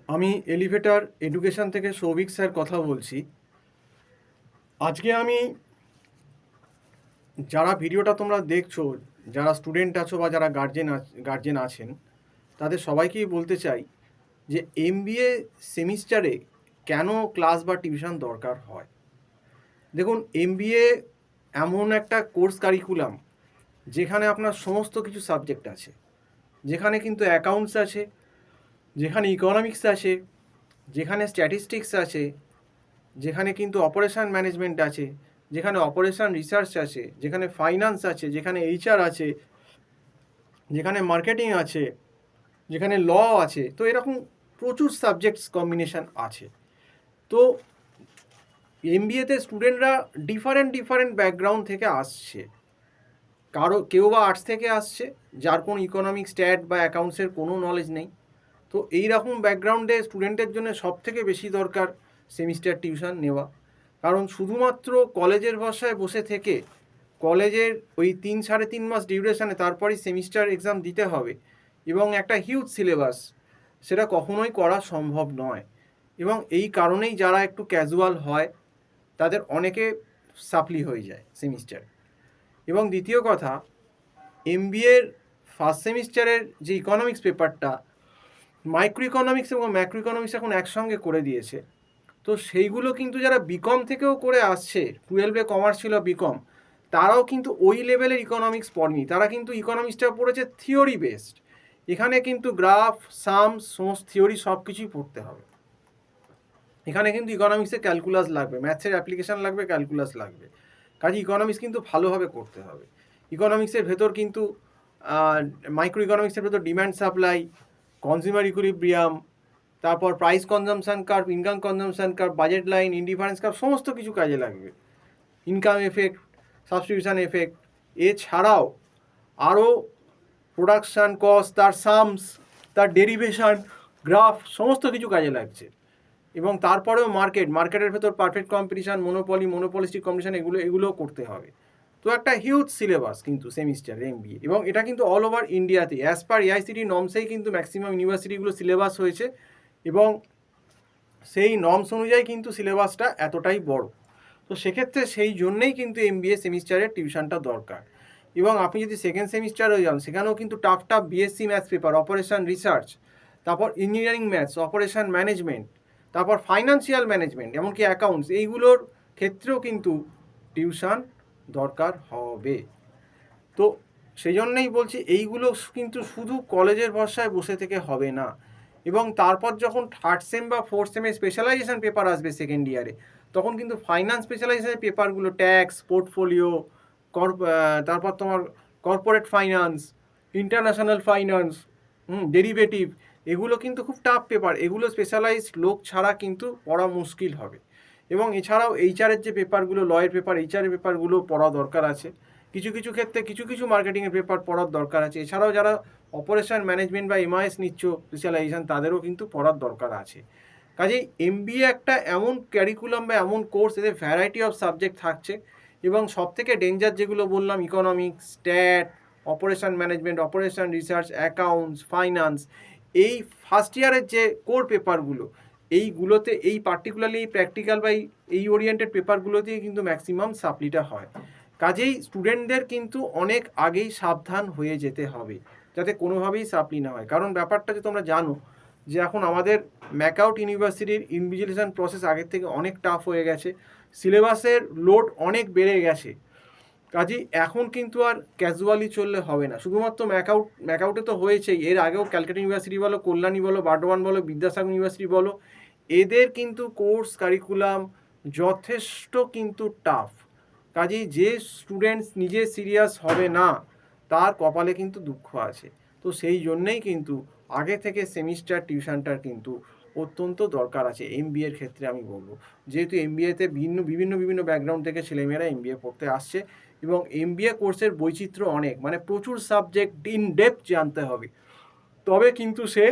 আমি elevator education থেকে Souvik sir কথা বলছি। আজকে আমি যারা ভিডিওটা তোমরা দেখছো, যারা স্টুডেন্ট আছো বা যারা গার্জেন আছেন, তাদের সবাইকেই বলতে চাই যে এমবিএ সেমিস্টারে কেন ক্লাস বা টিউশন দরকার হয়। দেখুন, এমবিএ এমন একটা কোর্স কারিকুলাম যেখানে আপনার সমস্ত কিছু সাবজেক্ট আছে, যেখানে কিন্তু অ্যাকাউন্টস আছে, যেখানে ইকোনমিক্স আছে, যেখানে স্ট্যাটিস্টিক্স আছে, যেখানে কিন্তু অপারেশন ম্যানেজমেন্ট আছে, যেখানে অপারেশন রিসার্চ আছে, যেখানে ফাইন্যান্স আছে, যেখানে এইচআর আছে, যেখানে মার্কেটিং আছে, যেখানে ল আছে। তো এরকম প্রচুর সাবজেক্টস কম্বিনেশন আছে। তো এমবিএতে স্টুডেন্টরা ডিফারেন্ট ব্যাকগ্রাউন্ড থেকে আসছে। কেউ বা আর্টস থেকে আসছে, যার কোনো ইকোনমিক্স, স্ট্যাট বা অ্যাকাউন্টসের কোনো নলেজ নেই। তো এই রকম ব্যাকগ্রাউন্ডে স্টুডেন্টের জন্য সবথেকে বেশি দরকার সেমিস্টার টিউশন নেওয়া। কারণ শুধুমাত্র কলেজের ভাষায় বসে থেকে কলেজের ওই 3-3.5 মাস ডিউরেশনে তারপরেই সেমিস্টার এক্সাম দিতে হবে এবং একটা হিউজ সিলেবাস, সেটা কখনোই করা সম্ভব নয়। এবং এই কারণেই যারা একটু ক্যাজুয়াল হয় তাদের অনেকে সাপ্লি হয়ে যায় সেমিস্টার। এবং দ্বিতীয় কথা, এমবিএর ফার্স্ট সেমিস্টারের যে ইকোনমিক্স পেপারটা, মাইক্রো ইকোনমিক্স এবং ম্যাক্রো ইকোনমিক্স এখন একসঙ্গে করে দিয়েছে। তো সেইগুলো কিন্তু যারা বিকম থেকেও করে আসছে, 12-এ কমার্স ছিল বিকম, তারাও কিন্তু ওই লেভেলের ইকোনমিক্স পড়েনি। তারা কিন্তু ইকোনমিক্সটা পড়েছে থিওরি বেসড। এখানে কিন্তু গ্রাফ, সামস, সমস্ত থিওরি সব কিছুই পড়তে হবে। এখানে কিন্তু ইকোনমিক্সে ক্যালকুলাস লাগবে, ম্যাথসের অ্যাপ্লিকেশান লাগবে, ক্যালকুলাস লাগবে। কাজে ইকোনমিক্স কিন্তু ভালোভাবে করতে হবে। ইকোনমিক্সের ভেতর কিন্তু মাইক্রো ইকোনমিক্সের ভেতর ডিম্যান্ড সাপ্লাই, কনজিউমার ইকুইলিব্রিয়াম, তারপর price consumption curve, income consumption curve, budget line, indifference curve, সমস্ত কিছু কাজে লাগবে। ইনকাম এফেক্ট, সাবস্টিটিউশন এফেক্ট, এছাড়াও আরও প্রোডাকশান কস্ট, তার সামস, তার ডেরিভেশন, গ্রাফ, সমস্ত কিছু কাজে লাগছে। এবং তারপরেও মার্কেটের ভেতর পারফেক্ট কম্পিটিশান, মোনোপলিস্টিক কম্পিটিশান, এগুলোও করতে হবে। তো একটা হিউজ সিলেবাস কিন্তু সেমিস্টার এমবিএ, এবং এটা কিন্তু অল ওভার ইন্ডিয়াতে অ্যাজ পার এআইসিটি নর্মসেই কিন্তু ম্যাক্সিমাম ইউনিভার্সিটিগুলো সিলেবাস হয়েছে, এবং সেই নর্মস অনুযায়ী কিন্তু সিলেবাসটা এতটাই বড়। তো সেক্ষেত্রে সেই জন্যেই কিন্তু এমবিএ সেমিস্টারের টিউশনটা দরকার। এবং আপনি যদি সেকেন্ড সেমিস্টারে যান, সেখানেও কিন্তু tough BSc maths paper, operation research, তারপর ইঞ্জিনিয়ারিং ম্যাথস, অপারেশন ম্যানেজমেন্ট, তারপর ফাইন্যান্সিয়াল ম্যানেজমেন্ট, এমনকি অ্যাকাউন্টস, এইগুলোর ক্ষেত্রেও কিন্তু টিউশন দরকার হবে। তো সেই জন্যই বলছি, এইগুলো কিন্তু শুধু কলেজের ভরসায় বসে থেকে হবে না। এবং তারপর যখন থার্ড সেম বা ফোর্থ সেমে স্পেশালাইজেশন পেপার আসবে সেকেন্ড ইয়ারে, তখন কিন্তু ফাইন্যান্স স্পেশালাইজেশনের পেপারগুলো, ট্যাক্স, পোর্টফোলিও, তারপর তোমার corporate finance, international finance, derivative, এগুলো কিন্তু খুব টাফ পেপার। এগুলো স্পেশালাইজড লোক ছাড়া কিন্তু পড়া মুশকিল হবে। এবং এছাড়াও এইচআরের যে পেপারগুলো, লয়ের পেপার, এইচআরের পেপারগুলো পড়া দরকার আছে। কিছু ক্ষেত্রে কিছু মার্কেটিংয়ের পেপার পড়ার দরকার আছে। এছাড়াও যারা অপারেশন ম্যানেজমেন্ট বা এমআইএস নিচ্ছ স্পেশালাইজেশন, তাদেরও কিন্তু পড়ার দরকার আছে। কাজেই এমবিএ একটা এমন ক্যারিকুলাম বা এমন কোর্স, এদের ভ্যারাইটি অফ সাবজেক্ট থাকছে। এবং সবথেকে ডেঞ্জার যেগুলো বললাম, economics, stat, operation management, operation research, accounts, finance, এই ফার্স্ট ইয়ারের যে কোর পেপারগুলো, এইগুলোতে, এই পার্টিকুলারলি প্র্যাকটিক্যাল বা এই ওরিয়েন্টেড পেপারগুলোতেই কিন্তু ম্যাক্সিমাম সাপ্লিটা হয়। কাজেই স্টুডেন্টদের কিন্তু অনেক আগেই সাবধান হয়ে যেতে হবে, যাতে কোনোভাবেই সাপ্লি না হয়। কারণ ব্যাপারটা যে তোমরা জানো যে এখন আমাদের ম্যাকআউট ইউনিভার্সিটির ইনভিজিলেশন প্রসেস আগের থেকে অনেক টাফ হয়ে গেছে, সিলেবাসের লোড অনেক বেড়ে গেছে। কাজেই এখন কিন্তু আর ক্যাজুয়ালি চললে হবে না। শুধুমাত্র ম্যাকআউটে তো হয়েছেই, এর আগেও ক্যালকাটা ইউনিভার্সিটি বলো, কল্যাণী বলো, বার্ডওয়ান বলো, বিদ্যাসাগর ইউনিভার্সিটি বলো, এদের কিন্তু কোর্স কারিকুলাম যথেষ্ট কিন্তু টাফ। কাজেই যে স্টুডেন্টস নিজে সিরিয়াস হবে না, তার কপালে কিন্তু দুঃখ আছে। তো সেই জন্যেই কিন্তু আগে থেকে সেমিস্টার টিউশনটার কিন্তু অত্যন্ত দরকার আছে এমবিএর ক্ষেত্রে। আমি বলবো, যেহেতু এমবিএতে বিভিন্ন ব্যাকগ্রাউন্ড থেকে ছেলেমেয়েরা এমবিএ পড়তে আসছে, এবং এমবিএ কোর্সের বৈচিত্র্য অনেক, মানে প্রচুর সাবজেক্ট ইন ডেপথ জানতে হবে, তবে কিন্তু সে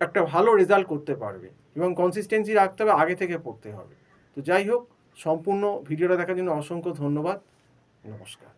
একটা ভালো রেজাল্ট করতে পারবে। এবং কনসিস্টেন্সি রাখতে হবে, আগে থেকে পড়তে হবে। তো যাই হোক, সম্পূর্ণ ভিডিওটা দেখার জন্য অসংখ্য ধন্যবাদ। নমস্কার।